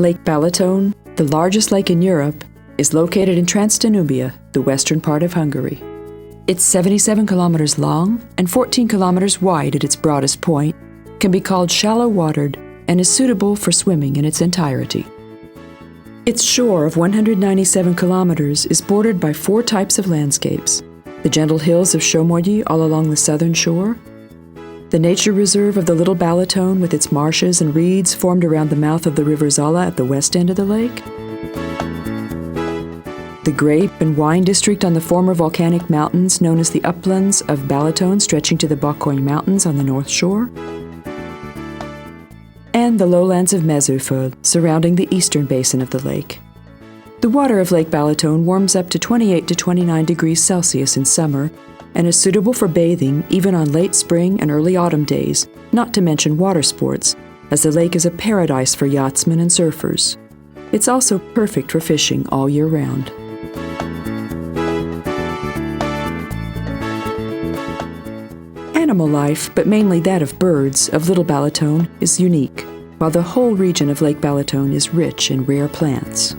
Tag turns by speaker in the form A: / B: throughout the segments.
A: Lake Balaton, the largest lake in Europe, is located in Transdanubia, the western part of Hungary. It's 77 kilometers long and 14 kilometers wide at its broadest point, can be called shallow-watered, and is suitable for swimming in its entirety. Its shore of 197 kilometers is bordered by 4 types of landscapes: the gentle hills of Somogy all along the southern shore, the nature reserve of the Little Balaton with its marshes and reeds formed around the mouth of the River Zala at the west end of the lake, the grape and wine district on the former volcanic mountains known as the uplands of Balaton stretching to the Bakony mountains on the north shore, and the lowlands of Mezőföld surrounding the eastern basin of the lake. The water of Lake Balaton warms up to 28 to 29 degrees Celsius in summer and is suitable for bathing even on late spring and early autumn days, not to mention water sports, as the lake is a paradise for yachtsmen and surfers. It's also perfect for fishing all year round. Animal life, but mainly that of birds, of Little Balaton is unique, while the whole region of Lake Balaton is rich in rare plants.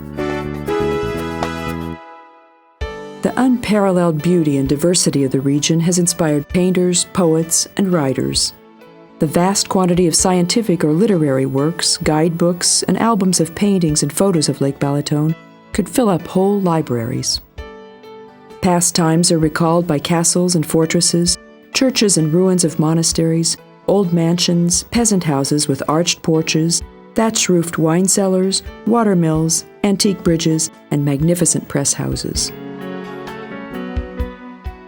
A: The unparalleled beauty and diversity of the region has inspired painters, poets, and writers. The vast quantity of scientific or literary works, guidebooks, and albums of paintings and photos of Lake Balaton could fill up whole libraries. Past times are recalled by castles and fortresses, churches and ruins of monasteries, old mansions, peasant houses with arched porches, thatch-roofed wine cellars, watermills, antique bridges, and magnificent press houses.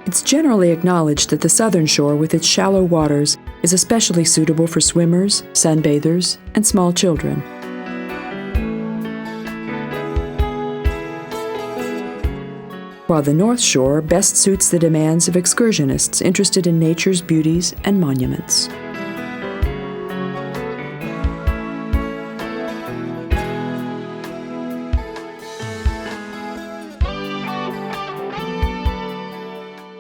A: It's generally acknowledged that the southern shore with its shallow waters is especially suitable for swimmers, sunbathers, and small children. While the north shore best suits the demands of excursionists interested in nature's beauties and monuments.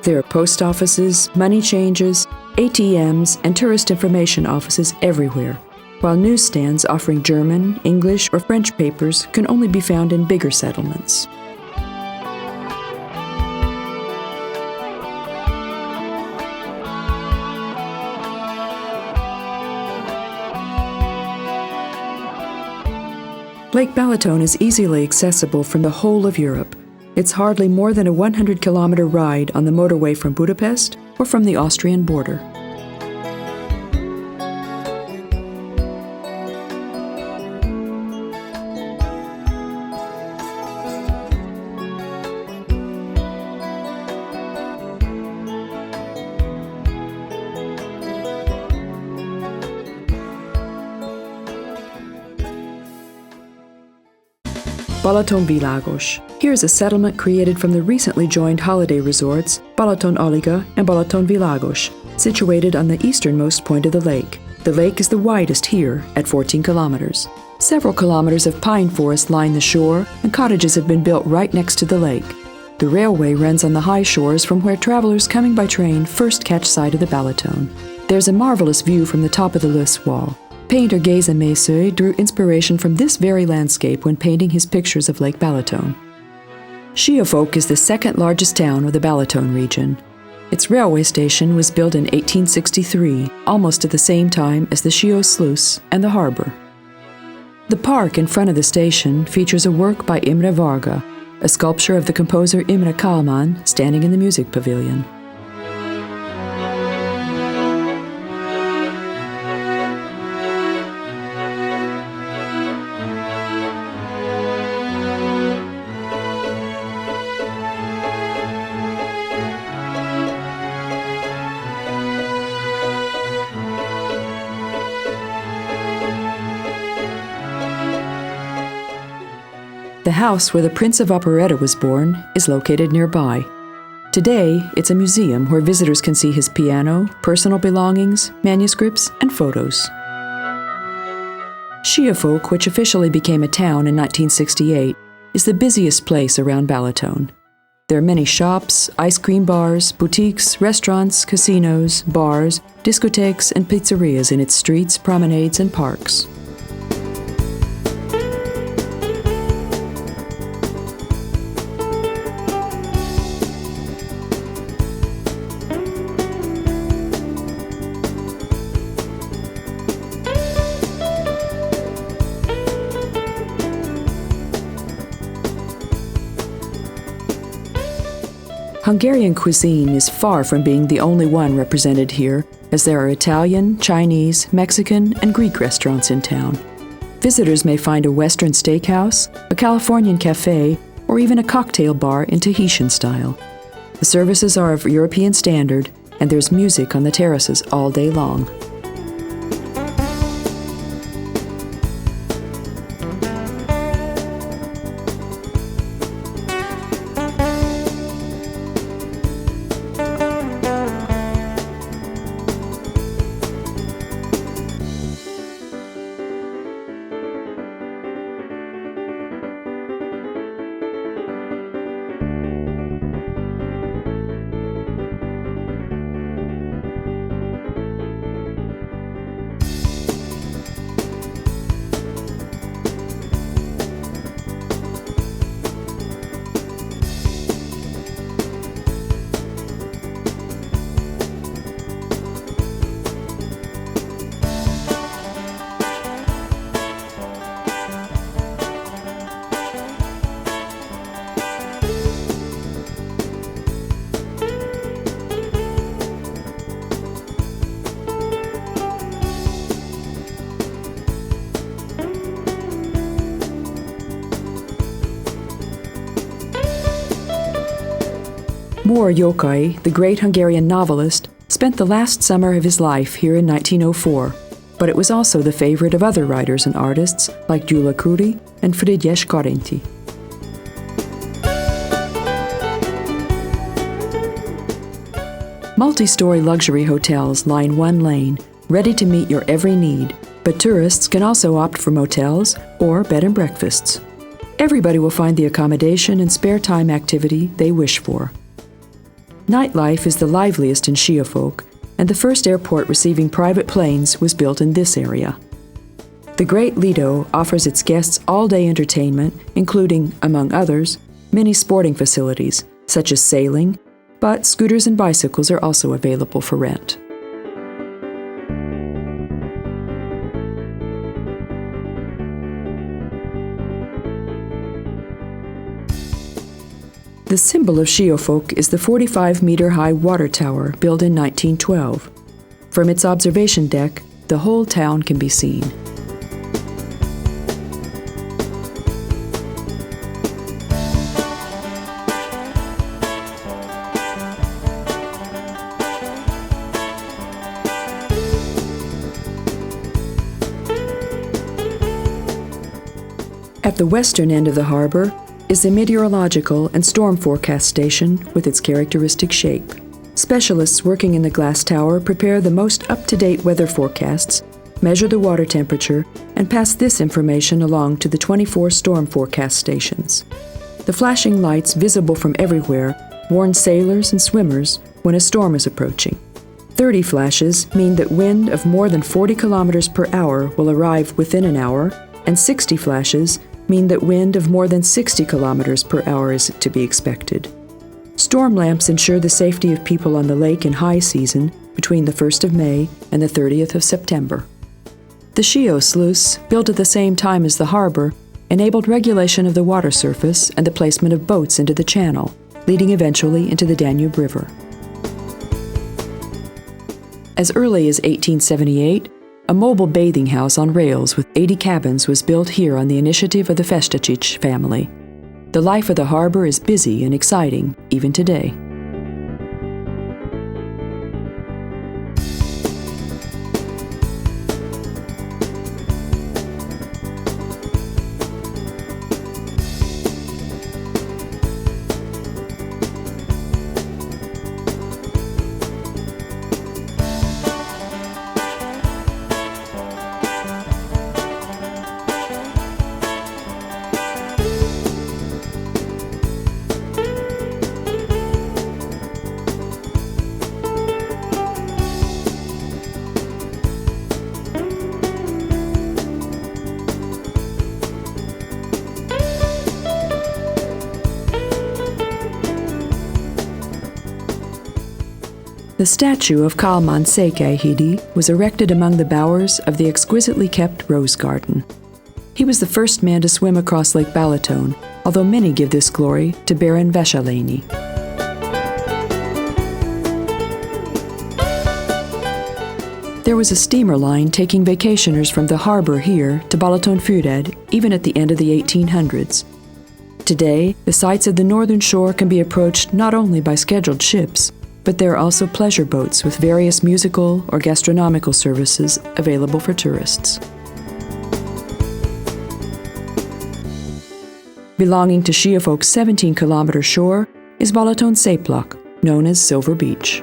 A: There are post offices, money changers, ATMs, and tourist information offices everywhere, while newsstands offering German, English, or French papers can only be found in bigger settlements. Lake Balaton is easily accessible from the whole of Europe. It's hardly more than a 100-kilometer ride on the motorway from Budapest or from the Austrian border. Balatonvilágos. Here is a settlement created from the recently joined holiday resorts Balaton and Balatonvilágos, situated on the easternmost point of the lake. The lake is the widest here, at 14 kilometers. Several kilometers of pine forest line the shore, and cottages have been built right next to the lake. The railway runs on the high shores from where travelers coming by train first catch sight of the Balaton. There's a marvelous view from the top of the Lys wall. Painter amazes drew inspiration from this very landscape when painting his pictures of Lake Balaton. Siófok is the second largest town of the Balaton region. Its railway station was built in 1863, almost at the same time as the Sió sluice and the harbor. The park in front of the station features a work by Imre Varga, a sculpture of the composer Imre Kálmán standing in the music pavilion. The house where the Prince of Operetta was born is located nearby. Today, it's a museum where visitors can see his piano, personal belongings, manuscripts, and photos. Siófok, which officially became a town in 1968, is the busiest place around Balaton. There are many shops, ice cream bars, boutiques, restaurants, casinos, bars, discotheques, and pizzerias in its streets, promenades, and parks. Hungarian cuisine is far from being the only one represented here, as there are Italian, Chinese, Mexican, and Greek restaurants in town. Visitors may find a Western steakhouse, a Californian cafe, or even a cocktail bar in Tahitian style. The services are of European standard, and there's music on the terraces all day long. Mór Jókai, the great Hungarian novelist, spent the last summer of his life here in 1904, but it was also the favorite of other writers and artists like Gyula Kuri and Frigyes Karinti. Multi-story luxury hotels line one lane, ready to meet your every need, but tourists can also opt for motels or bed and breakfasts. Everybody will find the accommodation and spare time activity they wish for. Nightlife is the liveliest in Siófok, and the first airport receiving private planes was built in this area. The Great Lido offers its guests all-day entertainment, including, among others, many sporting facilities, such as sailing, but scooters and bicycles are also available for rent. The symbol of Siófok is the 45-meter-high water tower built in 1912. From its observation deck, the whole town can be seen. At the western end of the harbor is the meteorological and storm forecast station with its characteristic shape. Specialists working in the glass tower prepare the most up-to-date weather forecasts, measure the water temperature, and pass this information along to the 24 storm forecast stations. The flashing lights visible from everywhere warn sailors and swimmers when a storm is approaching. 30 flashes mean that wind of more than 40 kilometers per hour will arrive within an hour, and 60 flashes mean that wind of more than 60 kilometers per hour is to be expected. Storm lamps ensure the safety of people on the lake in high season between the 1st of May and the 30th of September. The Sió sluice, built at the same time as the harbor, enabled regulation of the water surface and the placement of boats into the channel, leading eventually into the Danube River. As early as 1878, a mobile bathing house on rails with 80 cabins was built here on the initiative of the Festetics family. The life of the harbor is busy and exciting, even today. The statue of Kálmán Székelyhidi was erected among the bowers of the exquisitely kept rose garden. He was the first man to swim across Lake Balaton, although many give this glory to Baron Veselényi. There was a steamer line taking vacationers from the harbor here to Balatonföldvár even at the end of the 1800s. Today, the sights of the northern shore can be approached not only by scheduled ships, but there are also pleasure boats with various musical or gastronomical services available for tourists. Belonging to Siófok's 17-kilometer shore is Balatonszéplak, known as Silver Beach.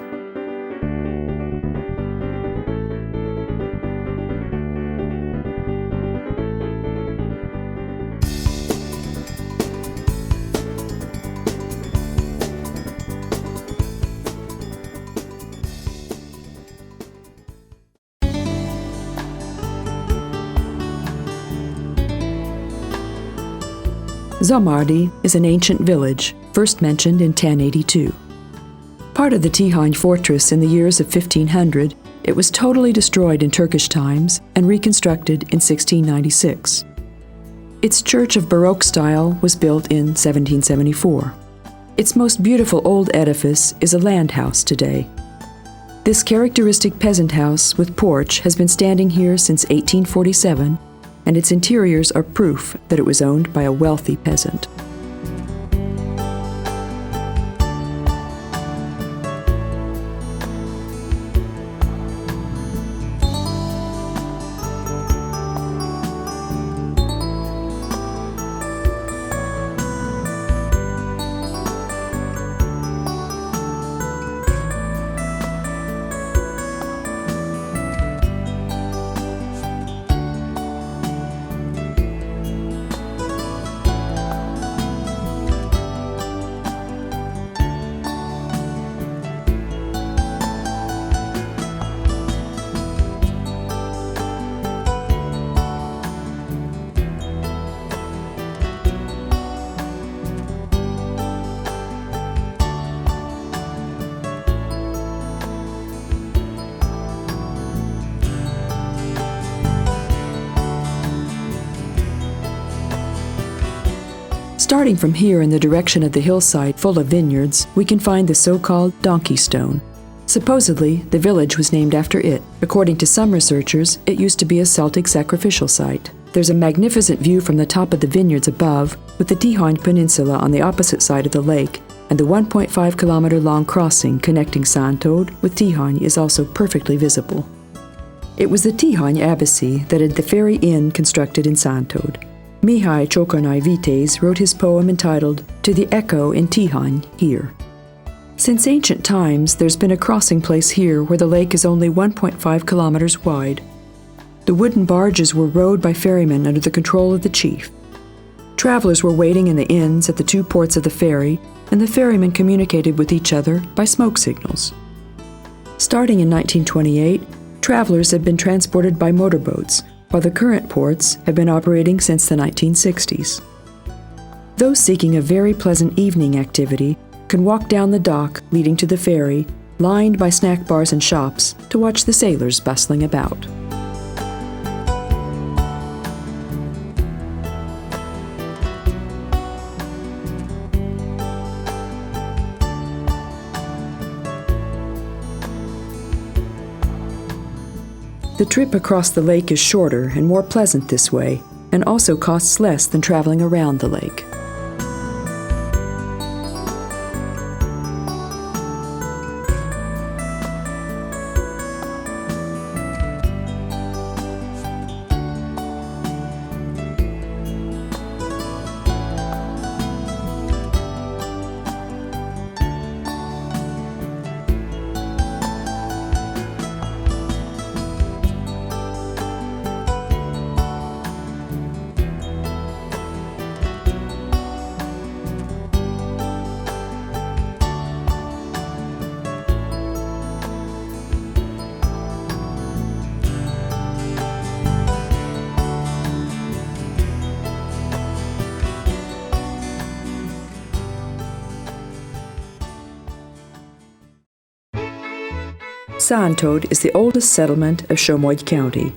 A: Zamárdi is an ancient village, first mentioned in 1082. Part of the Tihany fortress in the years of 1500, it was totally destroyed in Turkish times and reconstructed in 1696. Its church of Baroque style was built in 1774. Its most beautiful old edifice is a land house today. This characteristic peasant house with porch has been standing here since 1847, and its interiors are proof that it was owned by a wealthy peasant. Starting from here in the direction of the hillside full of vineyards, we can find the so-called Donkey Stone. Supposedly, the village was named after it. According to some researchers, it used to be a Celtic sacrificial site. There's a magnificent view from the top of the vineyards above, with the Tihany Peninsula on the opposite side of the lake, and the 1.5-kilometer-long crossing connecting Szántód with Tihany is also perfectly visible. It was the Tihany Abbacy that had the ferry inn constructed in Szántód. Mihály Csokonai Vitéz wrote his poem entitled To the Echo in Tihany here. Since ancient times, there's been a crossing place here where the lake is only 1.5 kilometers wide. The wooden barges were rowed by ferrymen under the control of the chief. Travelers were waiting in the inns at the two ports of the ferry, and the ferrymen communicated with each other by smoke signals. Starting in 1928, travelers had been transported by motorboats, while the current ports have been operating since the 1960s. Those seeking a very pleasant evening activity can walk down the dock leading to the ferry, lined by snack bars and shops, to watch the sailors bustling about. The trip across the lake is shorter and more pleasant this way, and also costs less than traveling around the lake. Szántód is the oldest settlement of Somogy County.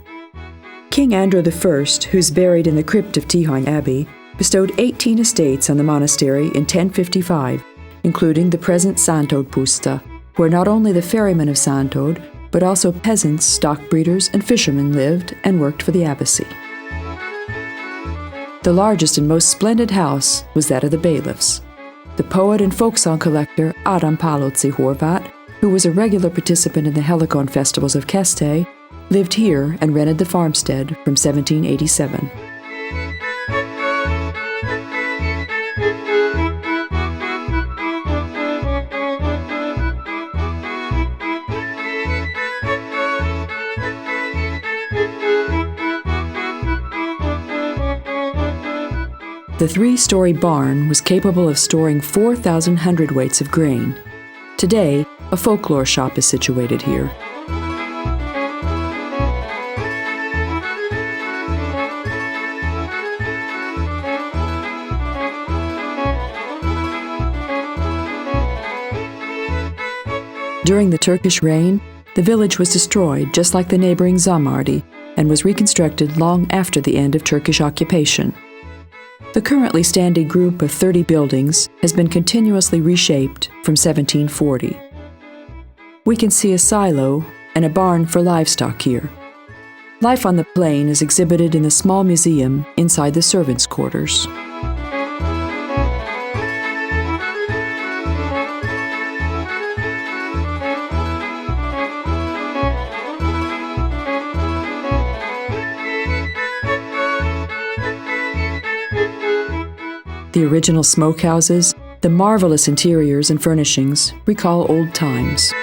A: King Andrew I, who's buried in the crypt of Tihany Abbey, bestowed 18 estates on the monastery in 1055, including the present Szántódpuszta, where not only the ferrymen of Szántód, but also peasants, stock breeders, and fishermen lived and worked for the abbacy. The largest and most splendid house was that of the bailiffs. The poet and folk song collector Adam Pálóci Horváth, who was a regular participant in the Helicon festivals of Keste, lived here and rented the farmstead from 1787. The three-story barn was capable of storing 4,000 hundredweights of grain. Today, a folklore shop is situated here. During the Turkish reign, the village was destroyed just like the neighboring Zamárdi and was reconstructed long after the end of Turkish occupation. The currently standing group of 30 buildings has been continuously reshaped from 1740. We can see a silo and a barn for livestock here. Life on the plain is exhibited in the small museum inside the servants' quarters. The original smokehouses, the marvelous interiors and furnishings recall old times.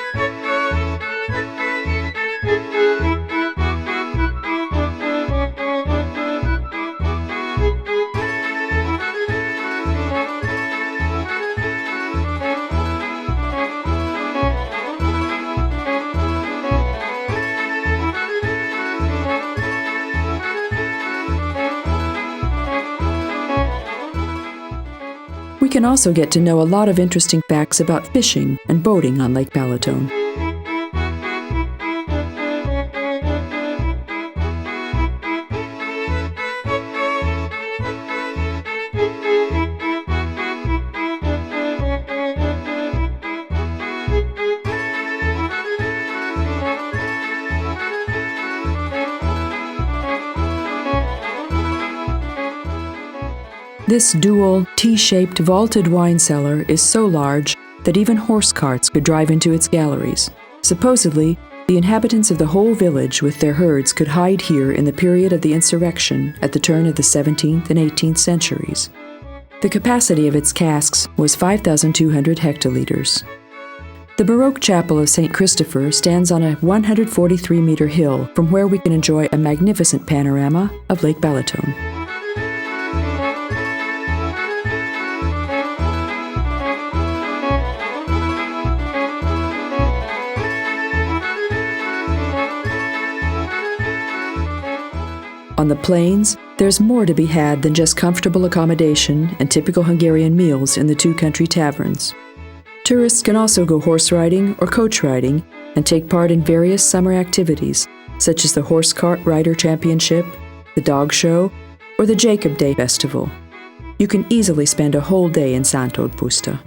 A: We can also get to know a lot of interesting facts about fishing and boating on Lake Balaton. This dual, T-shaped vaulted wine cellar is so large that even horse carts could drive into its galleries. Supposedly, the inhabitants of the whole village with their herds could hide here in the period of the insurrection at the turn of the 17th and 18th centuries. The capacity of its casks was 5,200 hectoliters. The Baroque chapel of St. Christopher stands on a 143-meter hill from where we can enjoy a magnificent panorama of Lake Balaton. On the plains, there's more to be had than just comfortable accommodation and typical Hungarian meals in the two country taverns. Tourists can also go horse riding or coach riding and take part in various summer activities, such as the Horse Cart Rider Championship, the Dog Show, or the Jacob Day Festival. You can easily spend a whole day in Szántódpuszta.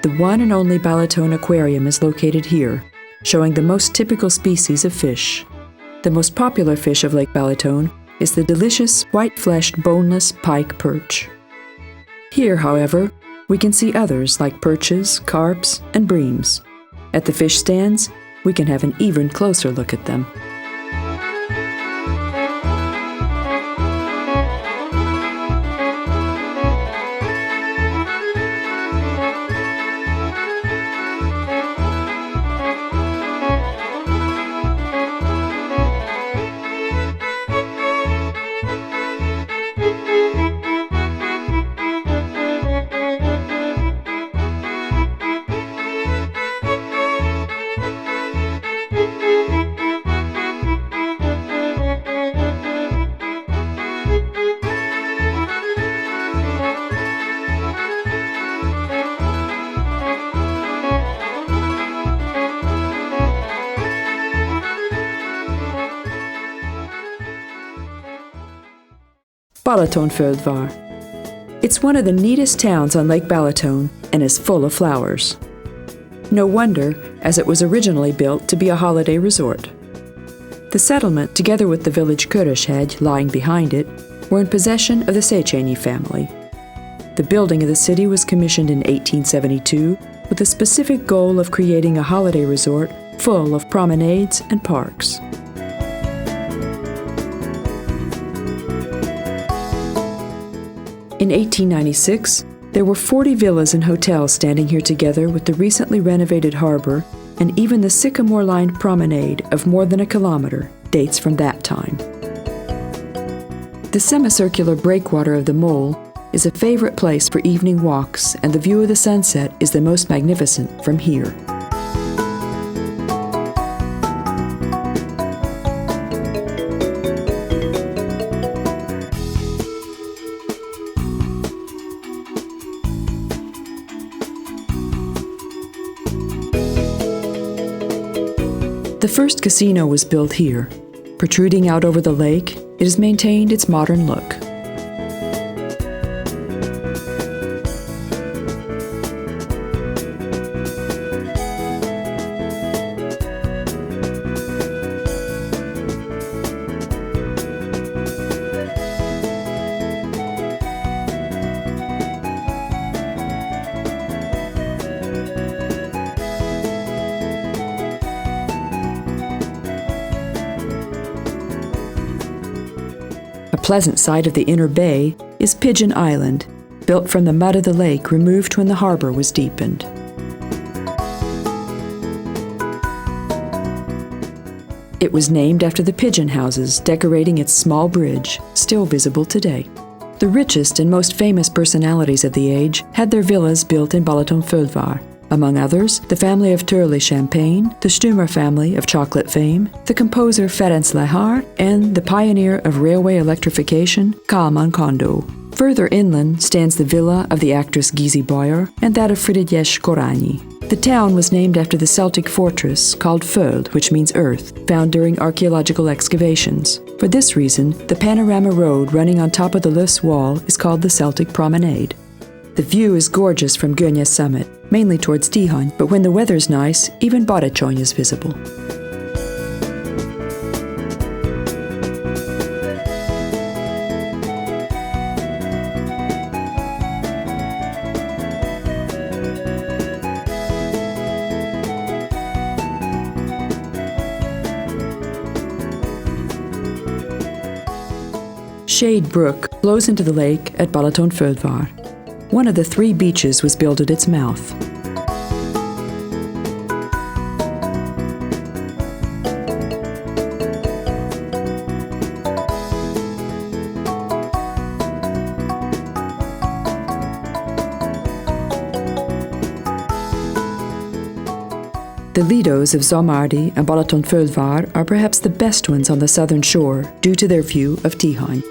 A: The one and only Balaton Aquarium is located here, showing the most typical species of fish. The most popular fish of Lake Balaton is the delicious white-fleshed boneless pike perch. Here, however, we can see others like perches, carps, and breams. At the fish stands, we can have an even closer look at them. Balatonföldvár. It's one of the neatest towns on Lake Balaton and is full of flowers. No wonder, as it was originally built to be a holiday resort. The settlement, together with the village Köröshegy lying behind it, were in possession of the Széchenyi family. The building of the city was commissioned in 1872 with the specific goal of creating a holiday resort full of promenades and parks. In 1896, there were 40 villas and hotels standing here together with the recently renovated harbor, and even the sycamore-lined promenade of more than a kilometer dates from that time. The semicircular breakwater of the Mole is a favorite place for evening walks, and the view of the sunset is the most magnificent from here. The first casino was built here. Protruding out over the lake, it has maintained its modern look. A pleasant sight of the inner bay is Pigeon Island, built from the mud of the lake removed when the harbor was deepened. It was named after the pigeon houses decorating its small bridge, still visible today. The richest and most famous personalities of the age had their villas built in Balatonföldvár. Among others, the family of Turley Champagne, the Stumer family of chocolate fame, the composer Ferenc Lehár, and the pioneer of railway electrification, Kálmán Kandó. Further inland stands the villa of the actress Gizi Boyer and that of Frigyes Korányi. The town was named after the Celtic fortress called Föld, which means earth, found during archaeological excavations. For this reason, the panorama road running on top of the Löss wall is called the Celtic Promenade. The view is gorgeous from Gönyös summit, mainly towards Tihany, but when the weather's nice, even Badacsony is visible. Shade Brook flows into the lake at Balatonföldvár. One of the 3 beaches was built at its mouth. The lidos of Zamárdi and Balatonföldvár are perhaps the best ones on the southern shore due to their view of Tihany.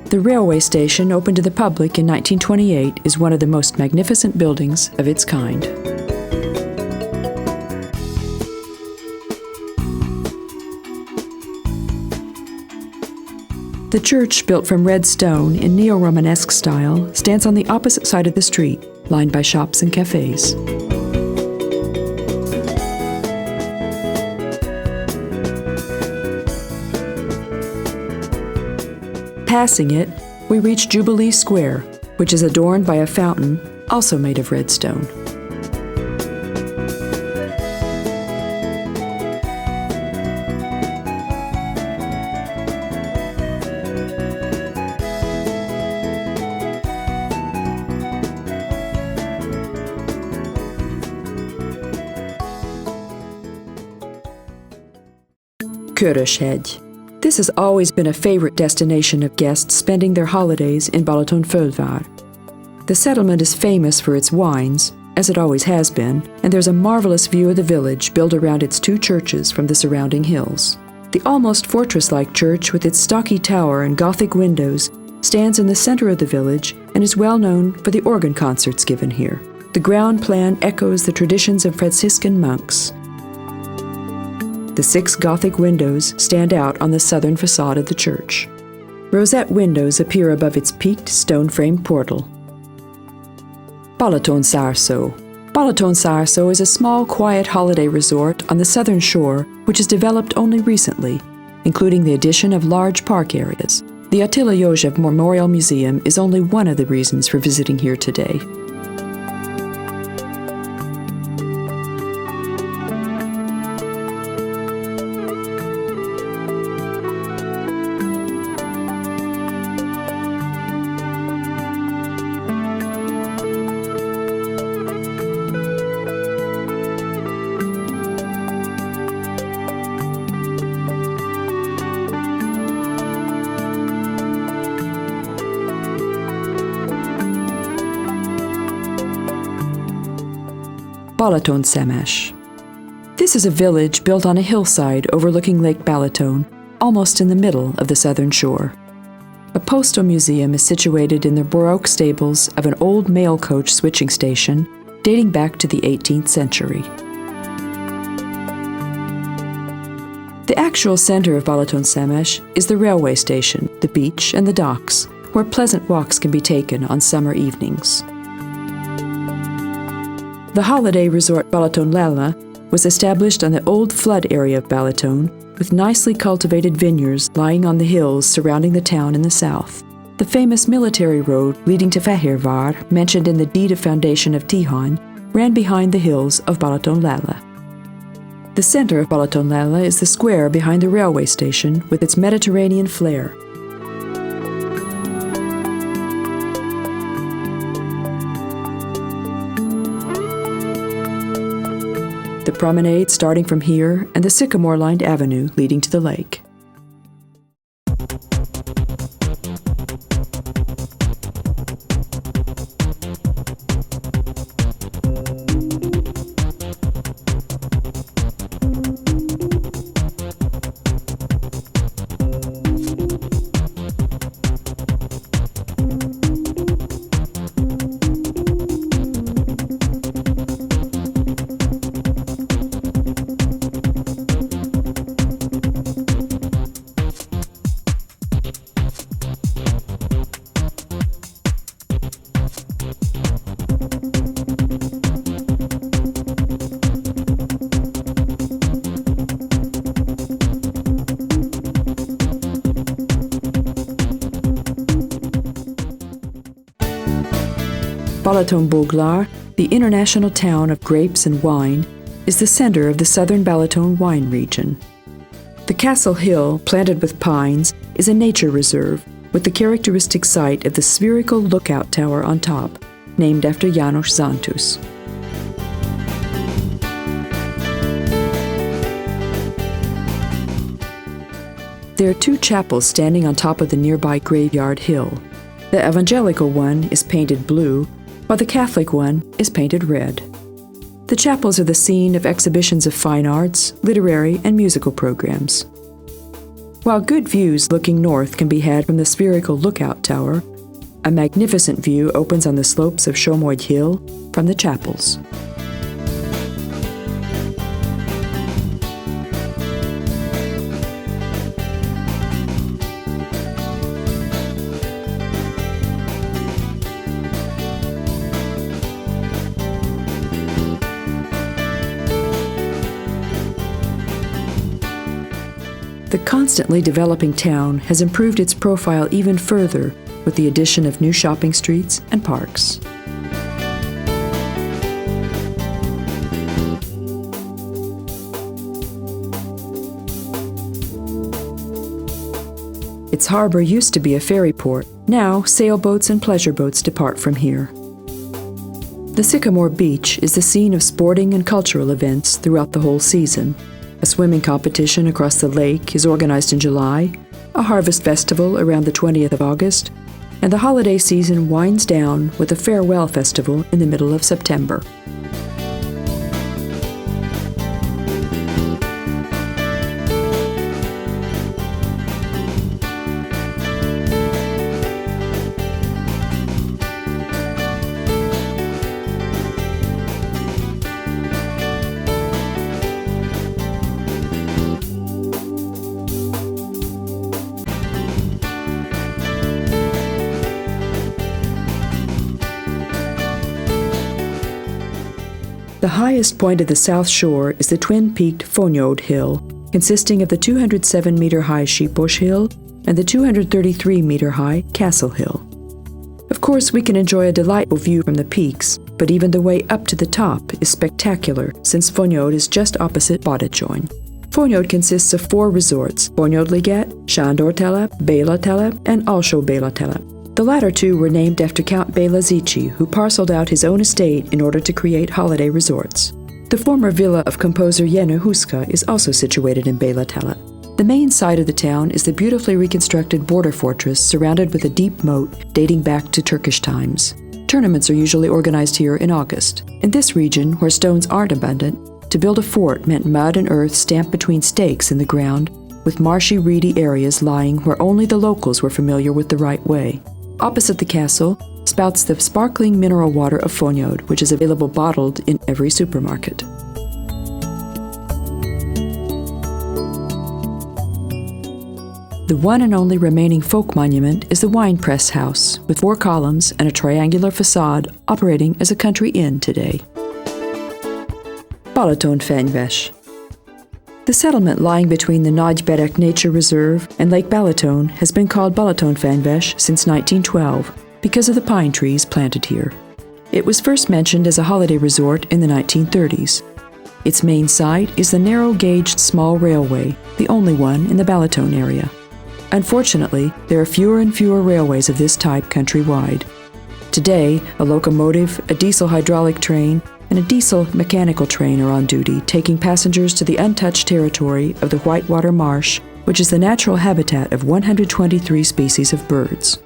A: The railway station, opened to the public in 1928, is one of the most magnificent buildings of its kind. The church, built from red stone in neo-Romanesque style, stands on the opposite side of the street, lined by shops and cafes. Passing it, we reach Jubilee Square, which is adorned by a fountain, also made of red stone. Köröshegy. This has always been a favorite destination of guests spending their holidays in Balatonföldvár. The settlement is famous for its wines, as it always has been, and there's a marvelous view of the village built around its two churches from the surrounding hills. The almost fortress-like church with its stocky tower and Gothic windows stands in the center of the village and is well known for the organ concerts given here. The ground plan echoes the traditions of Franciscan monks. The 6 Gothic windows stand out on the southern facade of the church. Rosette windows appear above its peaked stone-framed portal. Balatonszárszó. Balatonszárszó is a small, quiet holiday resort on the southern shore which has developed only recently, including the addition of large park areas. The Attila József Memorial Museum is only one of the reasons for visiting here today. Balatonszémes. This is a village built on a hillside overlooking Lake Balaton, almost in the middle of the southern shore. A postal museum is situated in the Baroque stables of an old mail coach switching station dating back to the 18th century. The actual center of Balatonszémes is the railway station, the beach, and the docks, where pleasant walks can be taken on summer evenings. The holiday resort Balatonlella was established on the old flood area of Balaton, with nicely cultivated vineyards lying on the hills surrounding the town in the south. The famous military road leading to Fehérvár, mentioned in the deed of foundation of Tihany, ran behind the hills of Balatonlella. The center of Balatonlella is the square behind the railway station with its Mediterranean flair. The promenade starting from here and the sycamore-lined avenue leading to the lake. Balatonboglár, the international town of grapes and wine, is the center of the southern Balaton wine region. The Castle Hill, planted with pines, is a nature reserve with the characteristic site of the spherical lookout tower on top, named after János Szántód. There are 2 chapels standing on top of the nearby graveyard hill. The evangelical one is painted blue, while the Catholic one is painted red. The chapels are the scene of exhibitions of fine arts, literary, and musical programs. While good views looking north can be had from the spherical lookout tower, a magnificent view opens on the slopes of Somogy Hill from the chapels. The constantly developing town has improved its profile even further with the addition of new shopping streets and parks. Its harbor used to be a ferry port. Now, sailboats and pleasure boats depart from here. The Sycamore Beach is the scene of sporting and cultural events throughout the whole season. A swimming competition across the lake is organized in July, a harvest festival around the 20th of August, and the holiday season winds down with a farewell festival in the middle of September. The highest point of the south shore is the twin-peaked Szántód Hill, consisting of the 207-meter-high Sheepbush Hill and the 233-meter-high Castle Hill. Of course, we can enjoy a delightful view from the peaks, but even the way up to the top is spectacular since Szántód is just opposite Balaton. Szántód consists of 4 resorts: Szántódliget, Sándortelep, Bélatelep, and also Bélatelep. The latter 2 were named after Count Béla Zichy, who parceled out his own estate in order to create holiday resorts. The former villa of composer Jenő Huszka is also situated in Bélatelep. The main site of the town is the beautifully reconstructed border fortress surrounded with a deep moat dating back to Turkish times. Tournaments are usually organized here in August. In this region, where stones aren't abundant, to build a fort meant mud and earth stamped between stakes in the ground, with marshy, reedy areas lying where only the locals were familiar with the right way. Opposite the castle spouts the sparkling mineral water of Szántód, which is available bottled in every supermarket. The one and only remaining folk monument is the wine press house, with 4 columns and a triangular facade operating as a country inn today. Balatonföldvár. The settlement lying between the Nagyberek Nature Reserve and Lake Balaton has been called Balatonföldvár since 1912 because of the pine trees planted here. It was first mentioned as a holiday resort in the 1930s. Its main site is the narrow-gauged small railway, the only one in the Balaton area. Unfortunately, there are fewer and fewer railways of this type countrywide. Today, a locomotive, a diesel hydraulic train, and a diesel mechanical train are on duty, taking passengers to the untouched territory of the Whitewater Marsh, which is the natural habitat of 123 species of birds.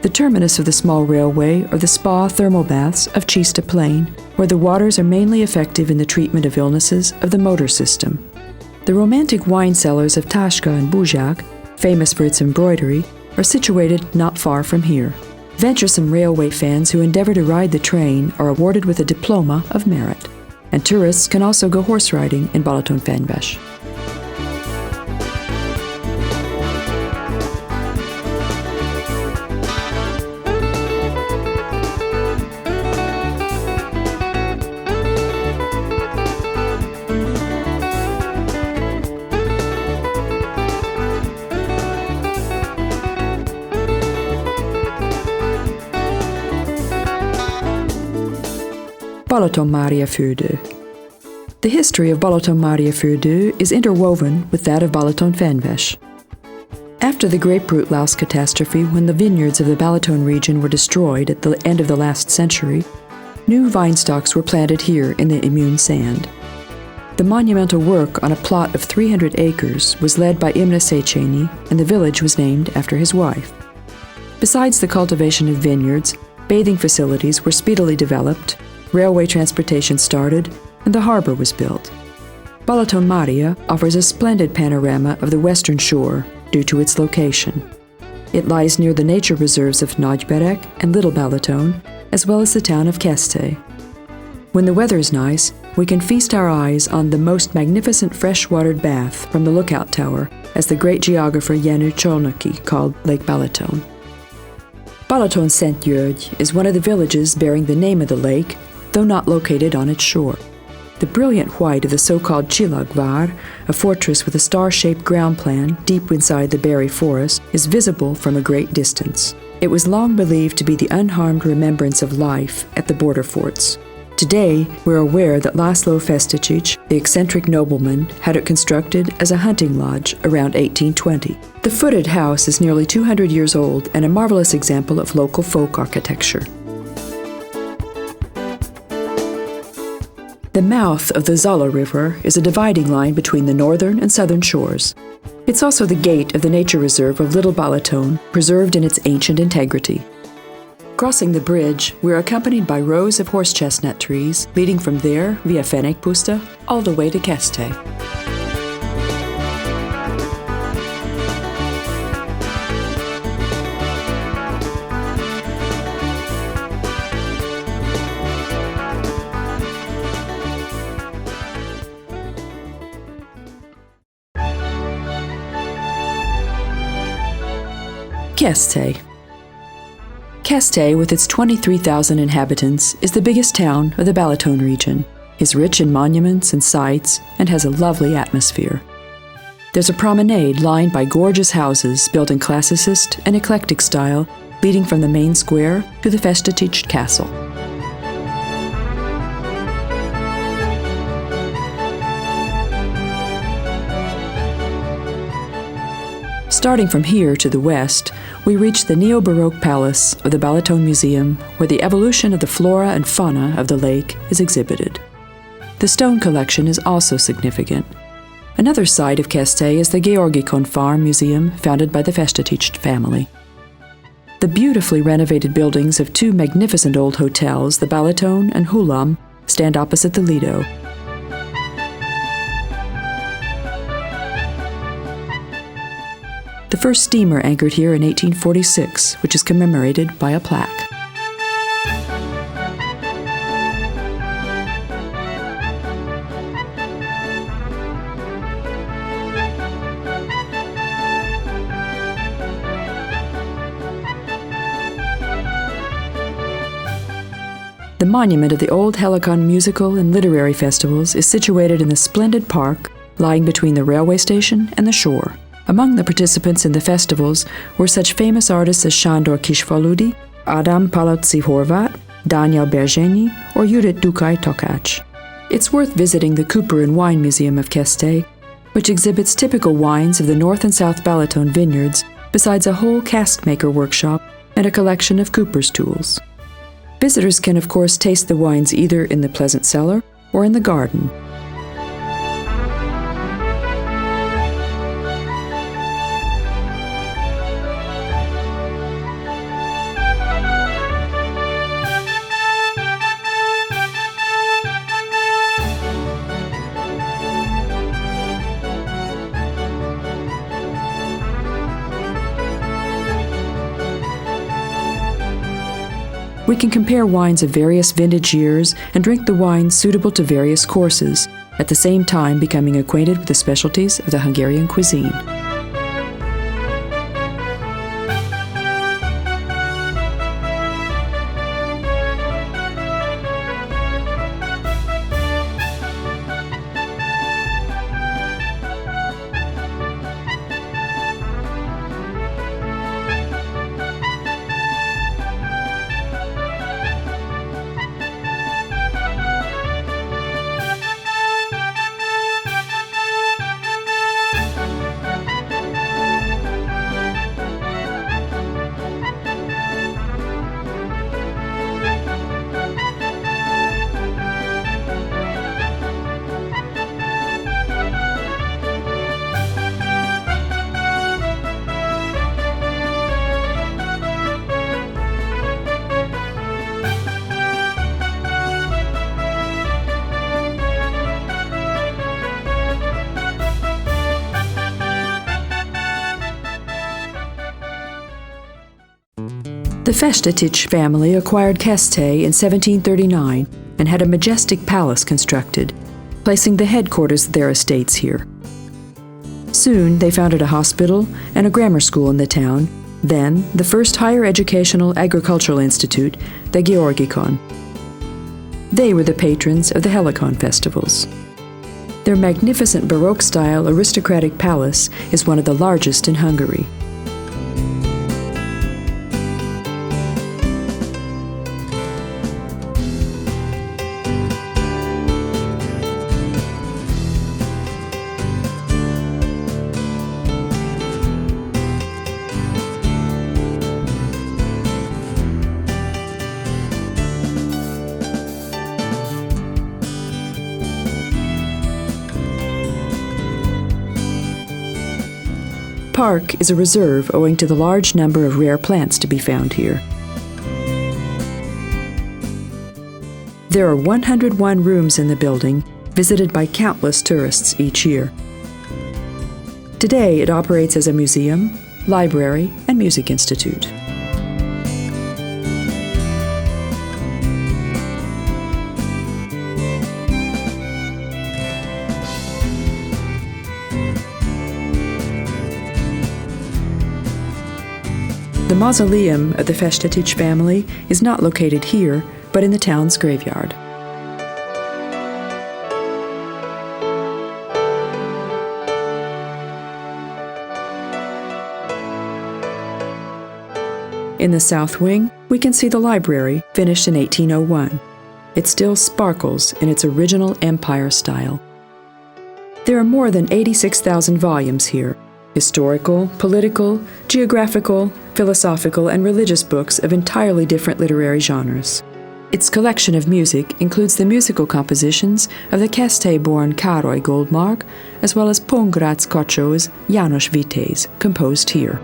A: The terminus of the small railway are the spa thermal baths of Chista Plain, where the waters are mainly effective in the treatment of illnesses of the motor system. The romantic wine cellars of Tashka and Buzsák, famous for its embroidery, are situated not far from here. Venturesome railway fans who endeavor to ride the train are awarded with a diploma of merit, and tourists can also go horse riding in Balatonföldvár. Balatonmáriafürdő. The history of Balatonmáriafürdő is interwoven with that of Balatonföldvár. After the grapefruit louse catastrophe, when the vineyards of the Balaton region were destroyed at the end of the last century, new vine stocks were planted here in the immune sand. The monumental work on a plot of 300 acres was led by Imre Széchenyi, and the village was named after his wife. Besides the cultivation of vineyards, bathing facilities were speedily developed, railway transportation started, and the harbor was built. Balatonmária offers a splendid panorama of the western shore due to its location. It lies near the nature reserves of Nagyberek and Little Balaton, as well as the town of Keszthely. When the weather is nice, we can feast our eyes on the most magnificent fresh-watered bath from the lookout tower, as the great geographer Jenő Csolnoky called Lake Balaton. Balatonszentgyörgy is one of the villages bearing the name of the lake, though not located on its shore. The brilliant white of the so-called Csillagvár, a fortress with a star-shaped ground plan deep inside the berry forest, is visible from a great distance. It was long believed to be the unharmed remembrance of life at the border forts. Today, we're aware that László Festetics, the eccentric nobleman, had it constructed as a hunting lodge around 1820. The footed house is nearly 200 years old and a marvelous example of local folk architecture. The mouth of the Zala River is a dividing line between the northern and southern shores. It's also the gate of the nature reserve of Little Balaton, preserved in its ancient integrity. Crossing the bridge, we're accompanied by rows of horse chestnut trees, leading from there via Szántódpuszta all the way to Keszthely. Keszthely. Keszthely, with its 23,000 inhabitants, is the biggest town of the Balaton region, is rich in monuments and sites, and has a lovely atmosphere. There's a promenade lined by gorgeous houses built in classicist and eclectic style, leading from the main square to the Festetics castle. Starting from here to the west, we reach the neo-Baroque palace of the Balaton Museum, where the evolution of the flora and fauna of the lake is exhibited. The stone collection is also significant. Another site of Keszthely is the Georgikon Farm Museum, founded by the Festetics family. The beautifully renovated buildings of two magnificent old hotels, the Balaton and Hullam, stand opposite the Lido. The first steamer anchored here in 1846, which is commemorated by a plaque. The monument of the old Helicon musical and literary festivals is situated in the splendid park lying between the railway station and the shore. Among the participants in the festivals were such famous artists as Sándor Kisfaludy, Adam Palacsi Horváth, Daniel Berzsenyi, or Judit Dukaj Takács. It's worth visiting the Cooper and Wine Museum of Keszthely, which exhibits typical wines of the North and South Balaton vineyards, besides a whole cask maker workshop and a collection of cooper's tools. Visitors can of course taste the wines either in the pleasant cellar or in the garden. We can compare wines of various vintage years and drink the wines suitable to various courses, at the same time becoming acquainted with the specialties of the Hungarian cuisine. The Festetics family acquired Keszthely in 1739 and had a majestic palace constructed, placing the headquarters of their estates here. Soon they founded a hospital and a grammar school in the town, then the first higher educational agricultural institute, the Georgikon. They were the patrons of the Helicon festivals. Their magnificent Baroque-style aristocratic palace is one of the largest in Hungary. Park is a reserve owing to the large number of rare plants to be found here. There are 101 rooms in the building, visited by countless tourists each year. Today it operates as a museum, library, and music institute. The mausoleum of the Festatich family is not located here, but in the town's graveyard. In the south wing, we can see the library, finished in 1801. It still sparkles in its original empire style. There are more than 86,000 volumes here. Historical, political, geographical, philosophical, and religious books of entirely different literary genres. Its collection of music includes the musical compositions of the Keszthely-born Károly Goldmark, as well as Pongrácz Kacsó's János Vitéz, composed here.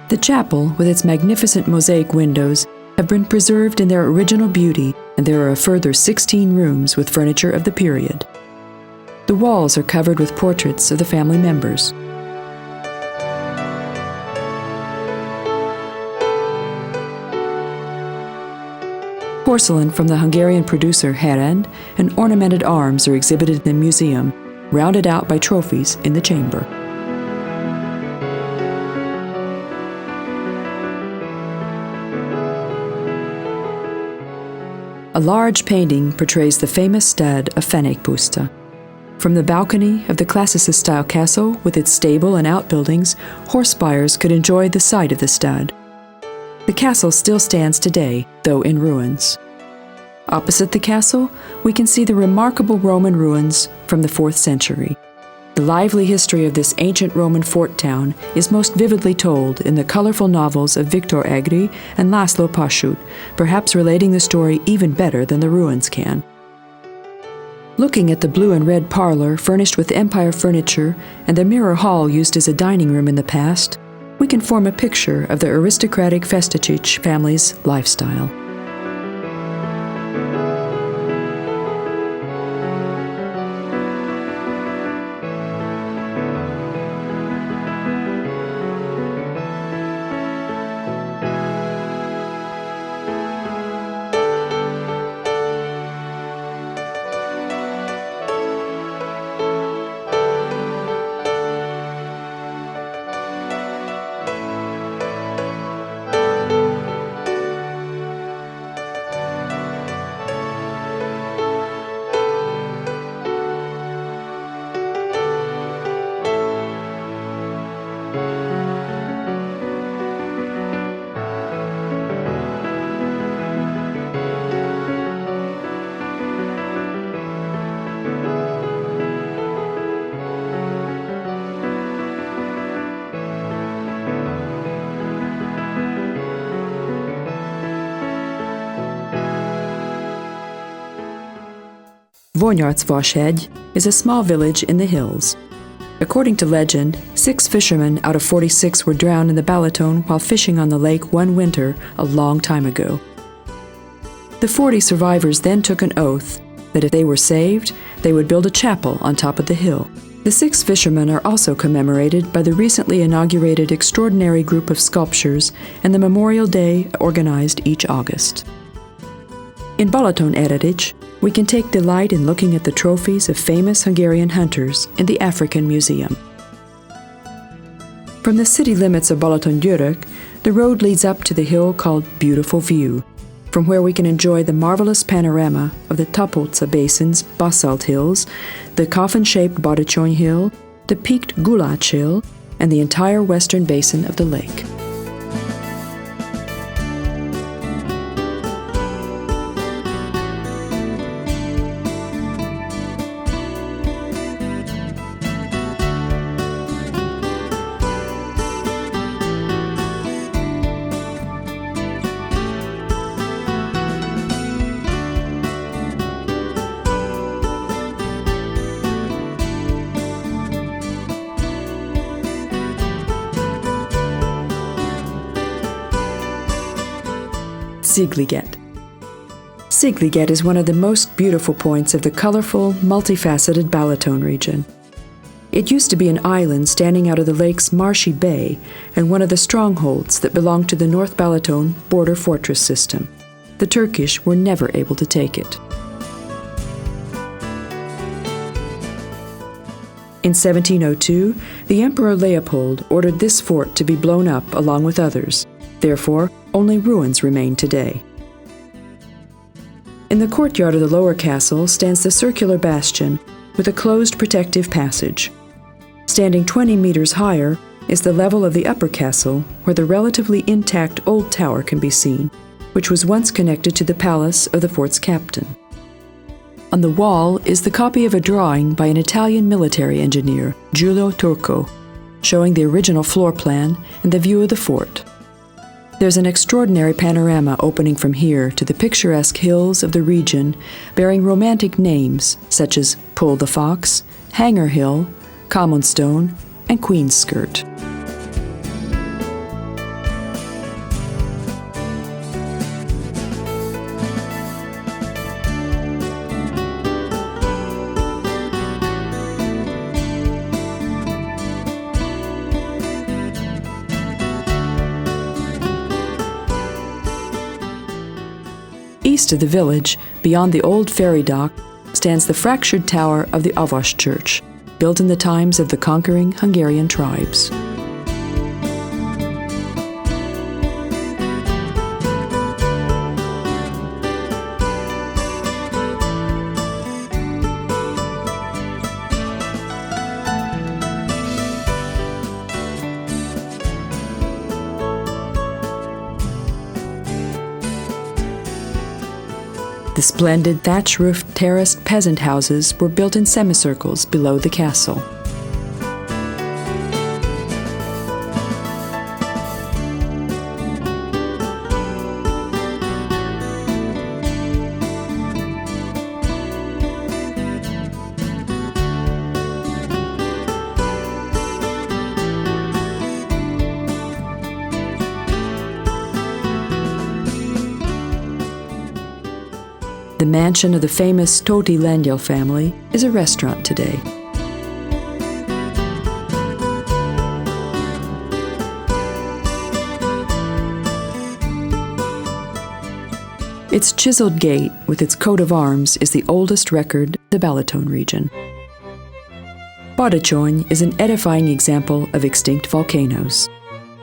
A: The chapel, with its magnificent mosaic windows, have been preserved in their original beauty, and there are a further 16 rooms with furniture of the period. The walls are covered with portraits of the family members. Porcelain from the Hungarian producer Herend and ornamented arms are exhibited in the museum, rounded out by trophies in the chamber. A large painting portrays the famous stad of Szántódpuszta. From the balcony of the Classicist-style castle with its stable and outbuildings, horse buyers could enjoy the sight of the stad. The castle still stands today, though in ruins. Opposite the castle, we can see the remarkable Roman ruins from the 4th century. The lively history of this ancient Roman fort town is most vividly told in the colorful novels of Victor Egri and László Kossuth, perhaps relating the story even better than the ruins can. Looking at the blue and red parlor furnished with empire furniture and the mirror hall used as a dining room in the past, we can form a picture of the aristocratic Festatich family's lifestyle. Vonyardsvashegy is a small village in the hills. According to legend, 6 fishermen out of 46 were drowned in the Balaton while fishing on the lake one winter a long time ago. The 40 survivors then took an oath that if they were saved, they would build a chapel on top of the hill. The 6 fishermen are also commemorated by the recently inaugurated extraordinary group of sculptures and the Memorial Day organized each August. In Balaton Heritage, we can take delight in looking at the trophies of famous Hungarian hunters in the African Museum. From the city limits of Balatongyörök, the road leads up to the hill called Beautiful View, from where we can enjoy the marvelous panorama of the Tapolca Basin's basalt hills, the coffin-shaped Badacsony Hill, the peaked Gulács Hill, and the entire western basin of the lake. Szigliget is one of the most beautiful points of the colorful, multifaceted Balaton region. It used to be an island standing out of the lake's marshy bay and one of the strongholds that belonged to the North Balaton border fortress system. The Turkish were never able to take it. In 1702, the Emperor Leopold ordered this fort to be blown up along with others. Therefore, only ruins remain today. In the courtyard of the lower castle stands the circular bastion with a closed protective passage. Standing 20 meters higher is the level of the upper castle, where the relatively intact old tower can be seen, which was once connected to the palace of the fort's captain. On the wall is the copy of a drawing by an Italian military engineer, Giulio Turco, showing the original floor plan and the view of the fort. There's an extraordinary panorama opening from here to the picturesque hills of the region, bearing romantic names such as Pull the Fox, Hanger Hill, Common Stone, and Queen's Skirt. East of the village, beyond the old ferry dock, stands the fractured tower of the Avas Church, built in the times of the conquering Hungarian tribes. The splendid thatch-roofed terraced peasant houses were built in semicircles below the castle. The mansion of the famous Tóti Lengyel family is a restaurant today. Its chiseled gate with its coat of arms is the oldest record of the Balaton region. Badacsony is an edifying example of extinct volcanoes.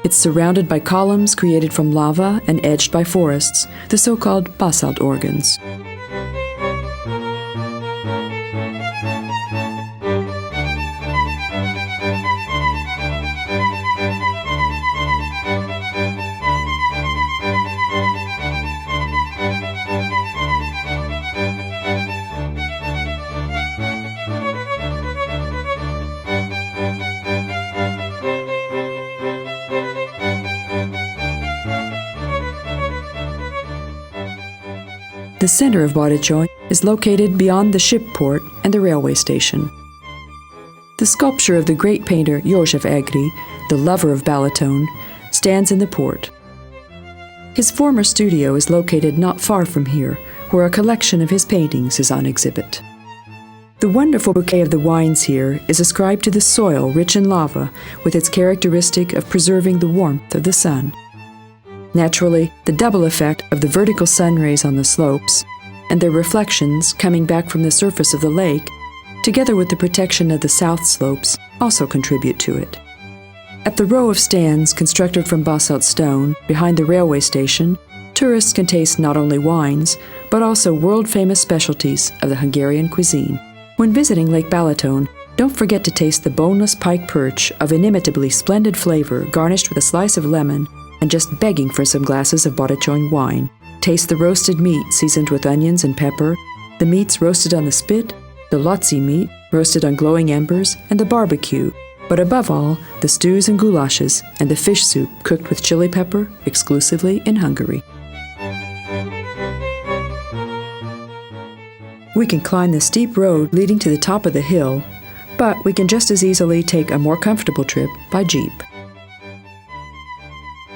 A: It's surrounded by columns created from lava and edged by forests, the so-called basalt organs. The The center of Balaton is located beyond the ship port and the railway station. The sculpture of the great painter József Egri, the lover of Balaton, stands in the port. His former studio is located not far from here, where a collection of his paintings is on exhibit. The wonderful bouquet of the wines here is ascribed to the soil rich in lava, with its characteristic of preserving the warmth of the sun. Naturally, the double effect of the vertical sun rays on the slopes and their reflections coming back from the surface of the lake, together with the protection of the south slopes, also contribute to it. At the row of stands constructed from basalt stone behind the railway station, tourists can taste not only wines, but also world-famous specialties of the Hungarian cuisine. When visiting Lake Balaton, don't forget to taste the boneless pike perch of inimitably splendid flavor garnished with a slice of lemon and just begging for some glasses of Balaton wine. Taste the roasted meat seasoned with onions and pepper, the meats roasted on the spit, the lotzi meat roasted on glowing embers, and the barbecue, but above all, the stews and goulashes and the fish soup cooked with chili pepper exclusively in Hungary. We can climb the steep road leading to the top of the hill, but we can just as easily take a more comfortable trip by jeep.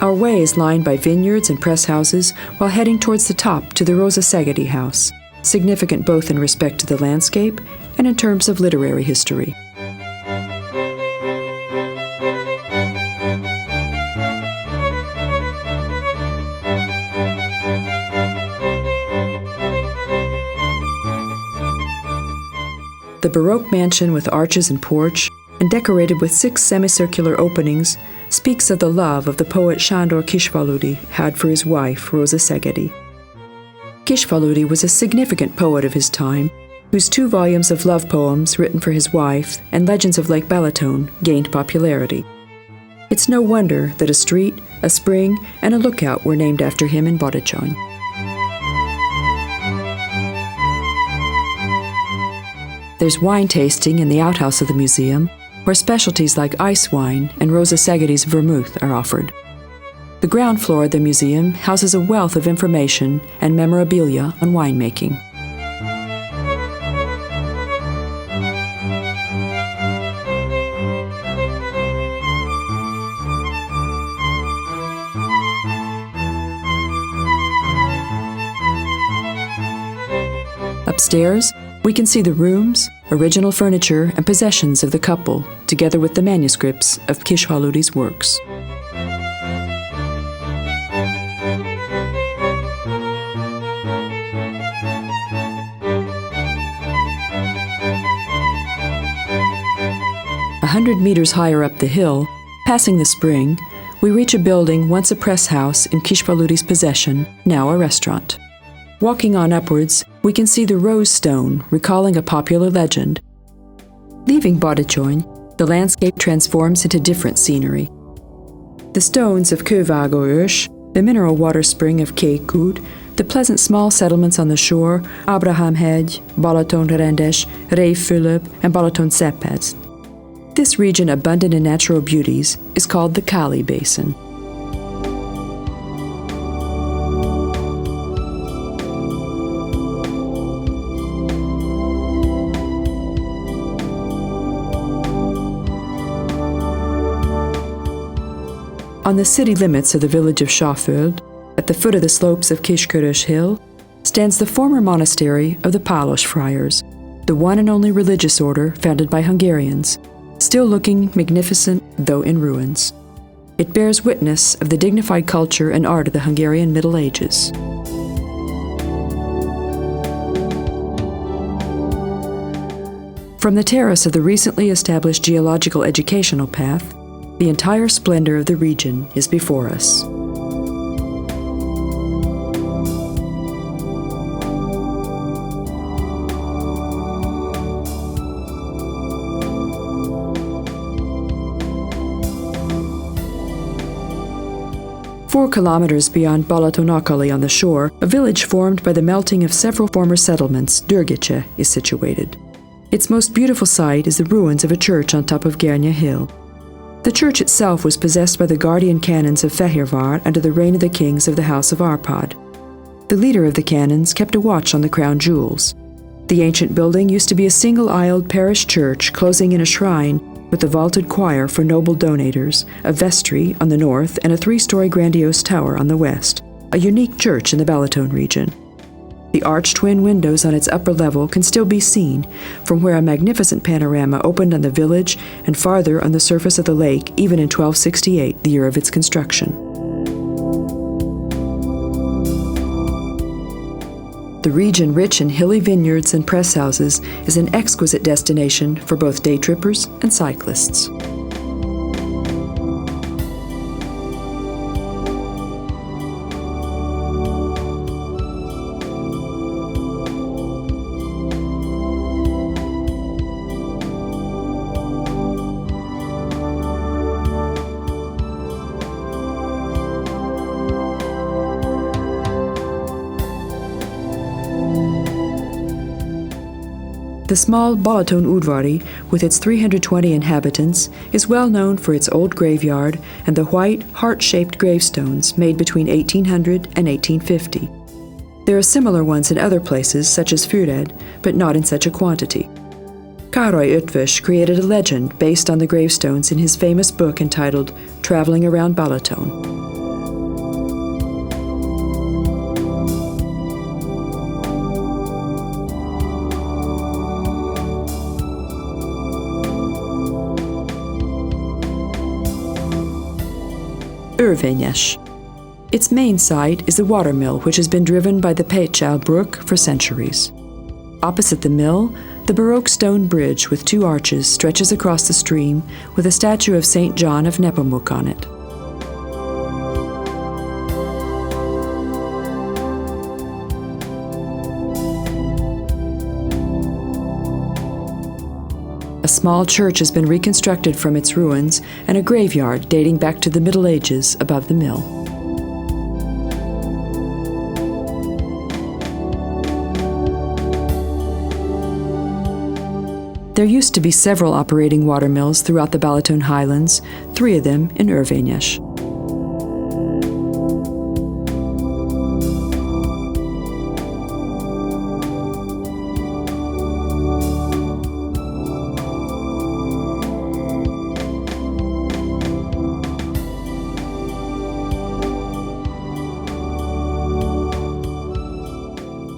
A: Our way is lined by vineyards and press houses while heading towards the top to the Rózsa Szegedy house, significant both in respect to the landscape and in terms of literary history. The Baroque mansion with arches and porch, and decorated with 6 semicircular openings, speaks of the love of the poet Sándor Kisfaludy had for his wife, Rózsa Szegedy. Kisfaludy was a significant poet of his time, whose 2 volumes of love poems written for his wife and legends of Lake Balaton gained popularity. It's no wonder that a street, a spring, and a lookout were named after him in Balaton. There's wine tasting in the outhouse of the museum, where specialties like ice wine and Rózsa Szegedys vermouth are offered. The ground floor of the museum houses a wealth of information and memorabilia on winemaking. Upstairs, we can see the rooms, original furniture, and possessions of the couple, together with the manuscripts of Kisfaludy's works. A 100 meters higher up the hill, passing the spring, we reach a building once a press house in Kisfaludy's possession, now a restaurant. Walking on upwards, we can see the Rose Stone, recalling a popular legend. Leaving Balaton, the landscape transforms into different scenery. The stones of Kővágóös, the mineral water spring of Kékút, the pleasant small settlements on the shore, Abrahamhegy, Balatonrendes, Révfülöp, and Balatonszepes. This region, abundant in natural beauties, is called the Kali Basin. On the city limits of the village of Siófok, at the foot of the slopes of Kiskörös Hill, stands the former monastery of the Pálos Friars, the one and only religious order founded by Hungarians, still looking magnificent though in ruins. It bears witness of the dignified culture and art of the Hungarian Middle Ages. From the terrace of the recently established geological educational path, the entire splendor of the region is before us. Four kilometers beyond Balatonakali on the shore, a village formed by the melting of several former settlements, Dörgecse, is situated. Its most beautiful sight is the ruins of a church on top of Gernya Hill. The church itself was possessed by the guardian canons of Fehérvár under the reign of the kings of the House of Árpád. The leader of the canons kept a watch on the crown jewels. The ancient building used to be a single-aisled parish church closing in a shrine with a vaulted choir for noble donators, a vestry on the north, and a 3-story grandiose tower on the west, a unique church in the Balaton region. The arched twin windows on its upper level can still be seen, from where a magnificent panorama opened on the village and farther on the surface of the lake even in 1268, the year of its construction. The region, rich in hilly vineyards and press houses, is an exquisite destination for both day trippers and cyclists. The small Balatonudvari, with its 320 inhabitants, is well known for its old graveyard and the white, heart-shaped gravestones made between 1800 and 1850. There are similar ones in other places, such as Füred, but not in such a quantity. Károly Eötvös created a legend based on the gravestones in his famous book entitled Traveling Around Balaton. Örvényes. Its main site is the watermill, which has been driven by the Pécsel brook for centuries. Opposite the mill, the Baroque stone bridge with 2 arches stretches across the stream with a statue of St. John of Nepomuk on it. A small church has been reconstructed from its ruins and a graveyard dating back to the Middle Ages above the mill. There used to be several operating watermills throughout the Balaton Highlands, 3 of them in Örvényes.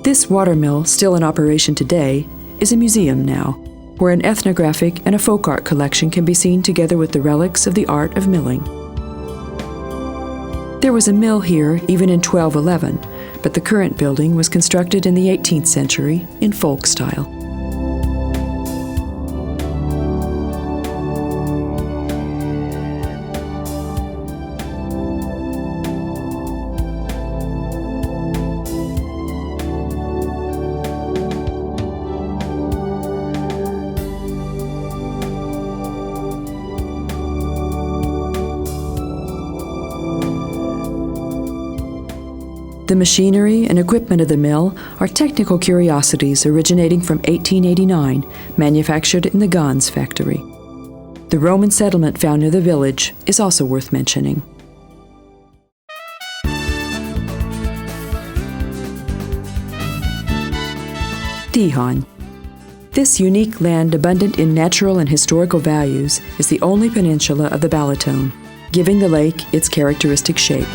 A: This watermill, still in operation today, is a museum now, where an ethnographic and a folk art collection can be seen together with the relics of the art of milling. There was a mill here even in 1211, but the current building was constructed in the 18th century in folk style. The machinery and equipment of the mill are technical curiosities originating from 1889, manufactured in the Gans factory. The Roman settlement found near the village is also worth mentioning. Tihany. This unique land abundant in natural and historical values is the only peninsula of the Balaton, giving the lake its characteristic shape.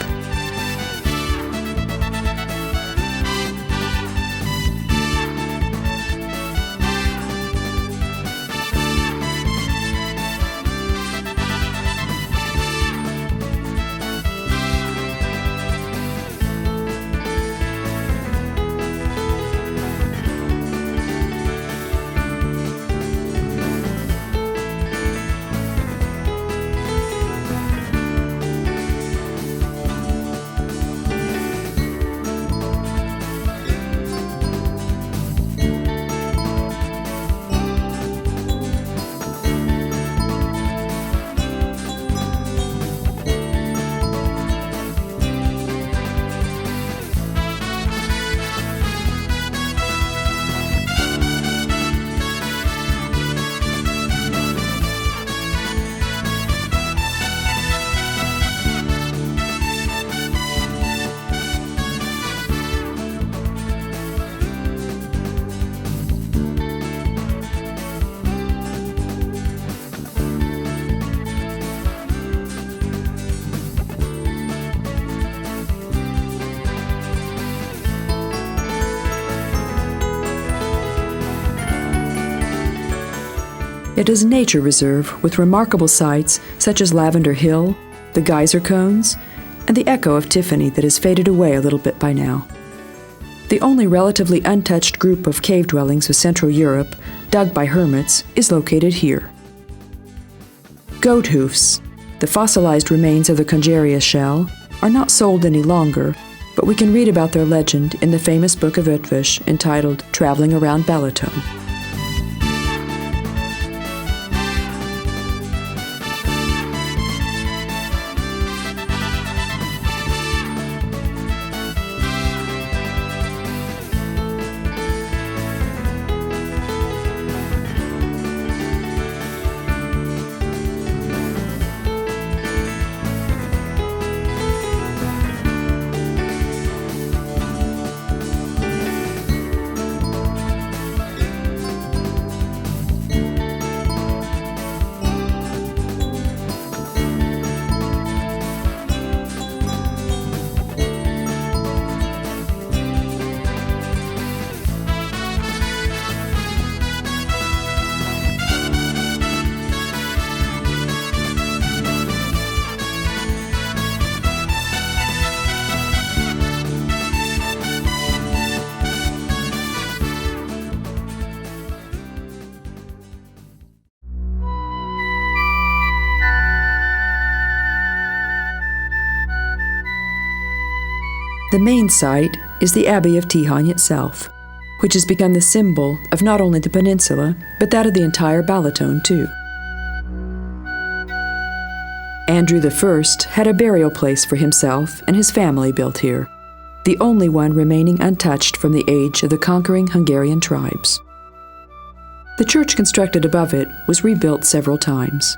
A: It is a nature reserve with remarkable sights such as Lavender Hill, the geyser cones, and the echo of Tiffany that has faded away a little bit by now. The only relatively untouched group of cave dwellings of Central Europe, dug by hermits, is located here. Goat hoofs, the fossilized remains of the congeria shell, are not sold any longer, but we can read about their legend in the famous book of Ötvös entitled Traveling Around Balaton. The main site is the Abbey of Tihanyi itself, which has become the symbol of not only the peninsula, but that of the entire Balaton too. Andrew I had a burial place for himself and his family built here, the only one remaining untouched from the age of the conquering Hungarian tribes. The church constructed above it was rebuilt several times.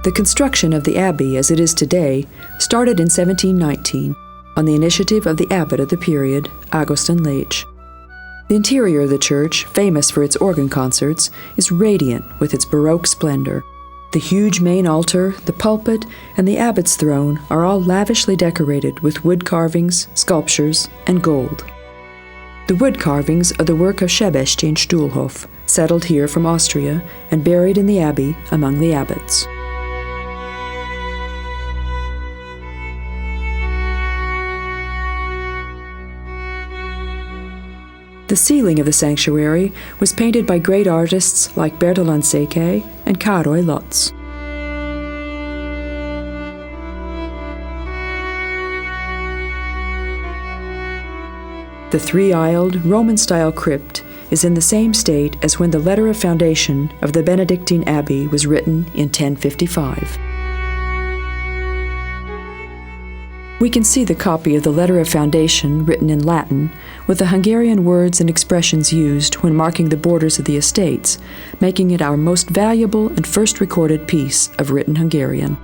A: The construction of the abbey as it is today started in 1719 on the initiative of the abbot of the period, Augustin Lage. The interior of the church, famous for its organ concerts, is radiant with its Baroque splendor. The huge main altar, the pulpit, and the abbot's throne are all lavishly decorated with wood carvings, sculptures, and gold. The wood carvings are the work of Sebestyén Stulhof, settled here from Austria and buried in the abbey among the abbots. The ceiling of the sanctuary was painted by great artists like Bertalan Székely and Károly Lotz. The three-aisled, Roman-style crypt is in the same state as when the letter of foundation of the Benedictine Abbey was written in 1055. We can see the copy of the letter of foundation written in Latin, with the Hungarian words and expressions used when marking the borders of the estates, making it our most valuable and first recorded piece of written Hungarian.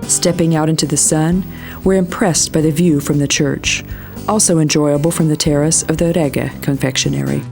A: Stepping out into the sun, we're impressed by the view from the church, also enjoyable from the terrace of the Rege confectionery.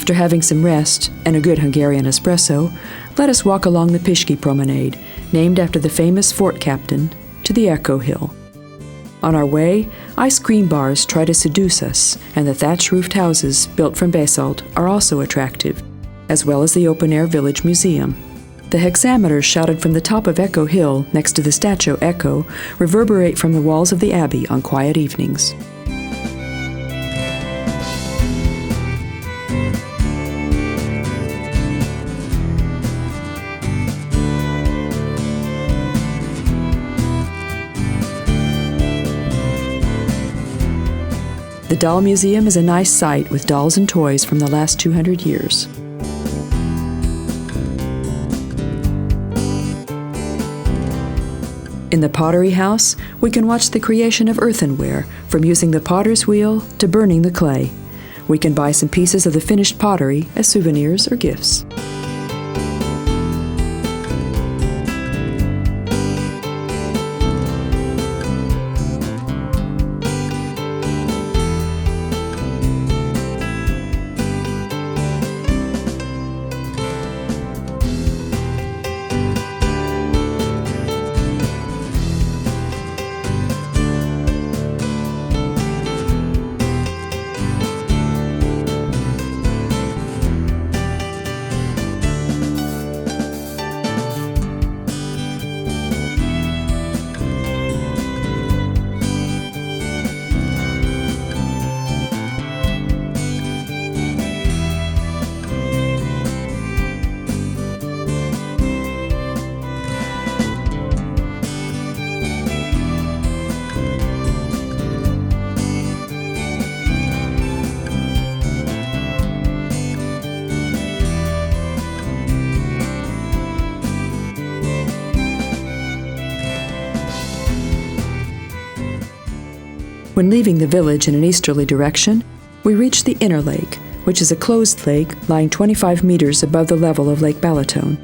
A: After having some rest and a good Hungarian espresso, let us walk along the Piski Promenade, named after the famous fort captain, to the Echo Hill. On our way, ice cream bars try to seduce us, and the thatch-roofed houses built from basalt are also attractive, as well as the open-air village museum. The hexameters shouted from the top of Echo Hill, next to the statue Echo, reverberate from the walls of the abbey on quiet evenings. The Doll Museum is a nice sight with dolls and toys from the last 200 years. In the Pottery House, we can watch the creation of earthenware, from using the potter's wheel to burning the clay. We can buy some pieces of the finished pottery as souvenirs or gifts. When leaving the village in an easterly direction, we reach the inner lake, which is a closed lake lying 25 meters above the level of Lake Balaton.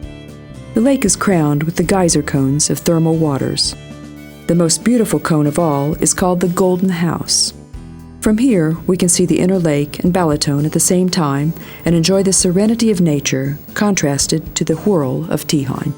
A: The lake is crowned with the geyser cones of thermal waters. The most beautiful cone of all is called the Golden House. From here, we can see the inner lake and Balaton at the same time and enjoy the serenity of nature contrasted to the whirl of Tihany.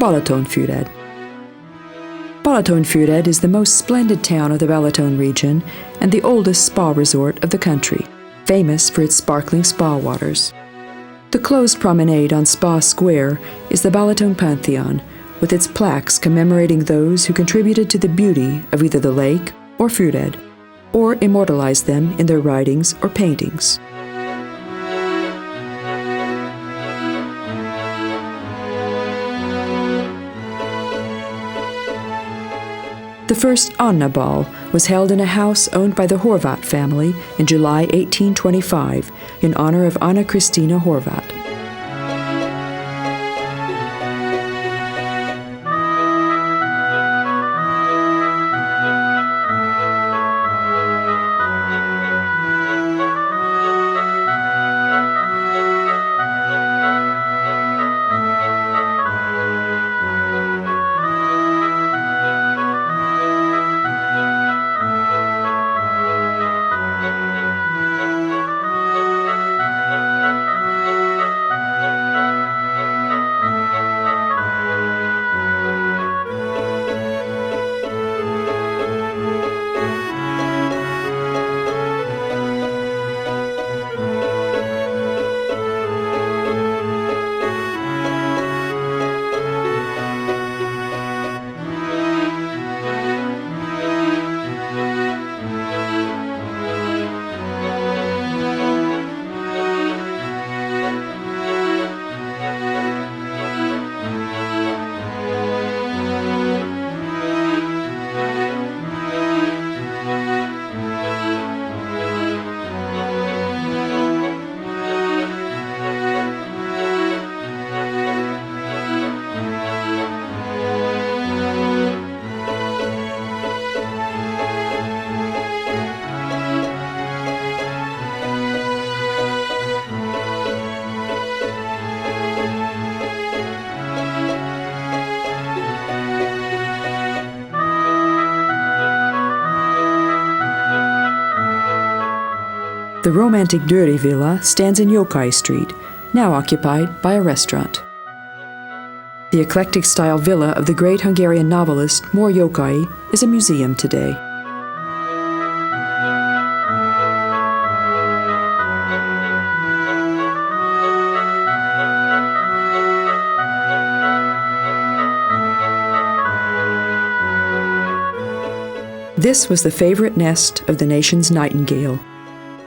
A: Balatonföldvár. Balatonföldvár is the most splendid town of the Balaton region and the oldest spa resort of the country, famous for its sparkling spa waters. The closed promenade on Spa Square is the Balaton Pantheon, with its plaques commemorating those who contributed to the beauty of either the lake or Földvár, or immortalized them in their writings or paintings. The first Anna Ball was held in a house owned by the Horváth family in July 1825 in honor of Anna Kristina Horváth. The romantic Győri villa stands in Jókai Street, now occupied by a restaurant. The eclectic-style villa of the great Hungarian novelist Mór Jókai is a museum today. This was the favorite nest of the nation's nightingale,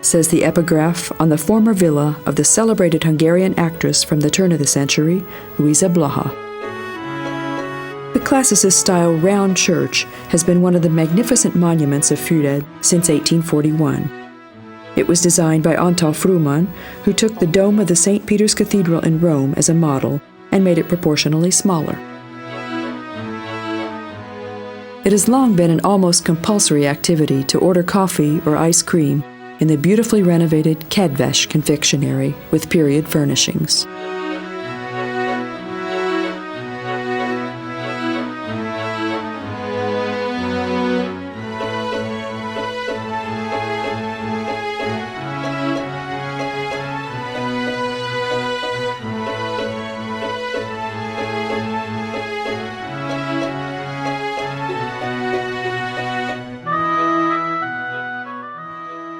A: says the epigraph on the former villa of the celebrated Hungarian actress from the turn of the century, Luisa Blaha. The classicist-style round church has been one of the magnificent monuments of Füred since 1841. It was designed by Antal Fruman, who took the dome of the St. Peter's Cathedral in Rome as a model and made it proportionally smaller. It has long been an almost compulsory activity to order coffee or ice cream in the beautifully renovated Kedves confectionery with period furnishings.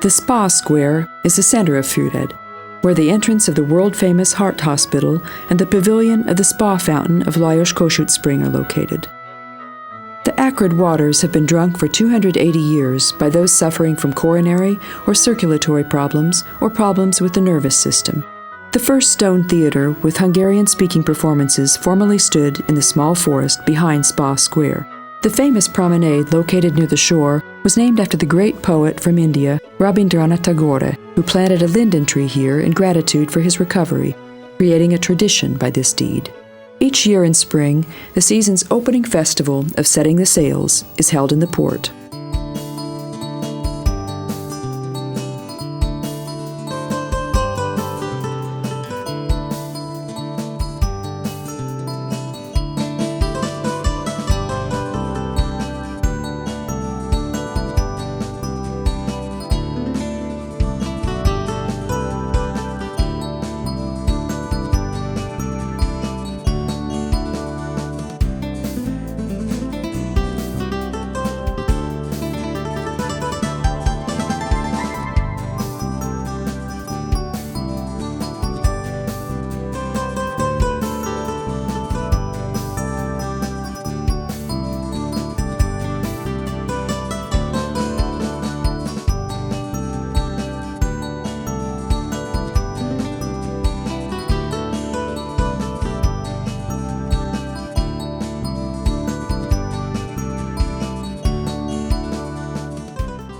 A: The Spa Square is the center of Füred, where the entrance of the world-famous Heart Hospital and the pavilion of the spa fountain of Lajos Kossuth Spring are located. The acrid waters have been drunk for 280 years by those suffering from coronary or circulatory problems or problems with the nervous system. The first stone theater with Hungarian-speaking performances formerly stood in the small forest behind Spa Square. The famous promenade located near the shore was named after the great poet from India, Rabindranath Tagore, who planted a linden tree here in gratitude for his recovery, creating a tradition by this deed. Each year in spring, the season's opening festival of setting the sails is held in the port.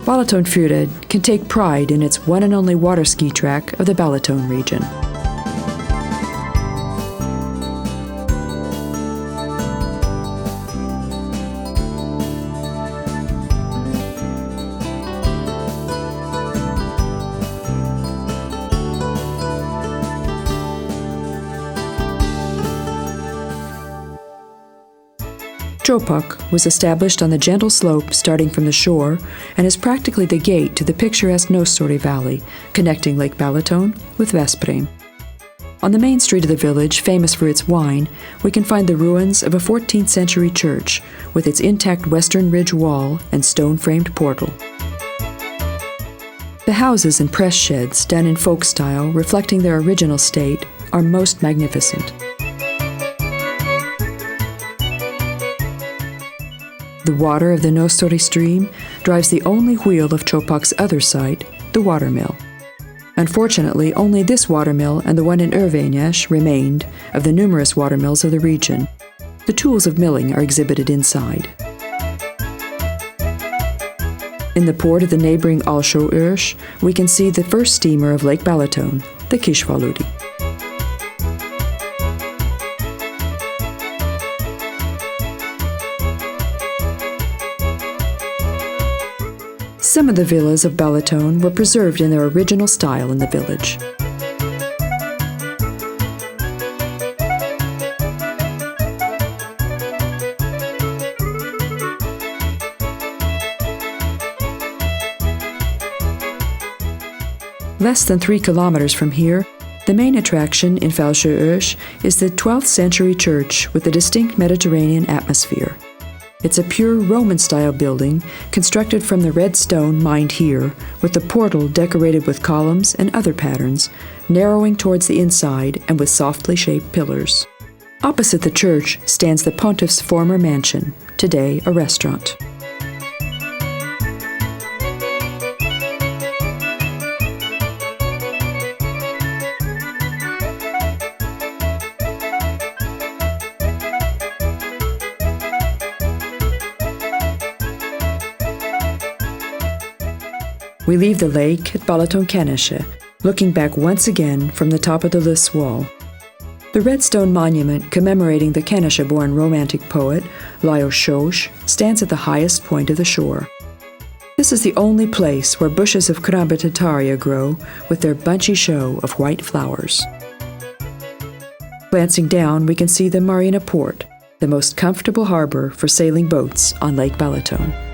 A: Balatonföldvár can take pride in its one and only water ski track of the Balaton region. Siófok was established on the gentle slope starting from the shore and is practically the gate to the picturesque Monastery Valley, connecting Lake Balaton with Veszprém. On the main street of the village, famous for its wine, we can find the ruins of a 14th century church with its intact western ridge wall and stone-framed portal. The houses and press sheds, done in folk style, reflecting their original state, are most magnificent. The water of the Monastery stream drives the only wheel of Siófok's other site, the watermill. Unfortunately, only this watermill and the one in Érvényes remained of the numerous watermills of the region. The tools of milling are exhibited inside. In the port of the neighboring Alsó-Őrs, we can see the first steamer of Lake Balaton, the Kisfaludy. Some of the villas of Balaton were preserved in their original style in the village. Less than 3 kilometers from here, the main attraction in Felsőös is the 12th century church with a distinct Mediterranean atmosphere. It's a pure Roman-style building constructed from the red stone mined here, with the portal decorated with columns and other patterns, narrowing towards the inside and with softly shaped pillars. Opposite the church stands the pontiff's former mansion, today a restaurant. We leave the lake at Balatonkenese, looking back once again from the top of the Lys wall. The red stone monument commemorating the Kenese-born romantic poet Lajos Sós stands at the highest point of the shore. This is the only place where bushes of Krambitataria grow with their bunchy show of white flowers. Glancing down, we can see the Marina Port, the most comfortable harbor for sailing boats on Lake Balaton.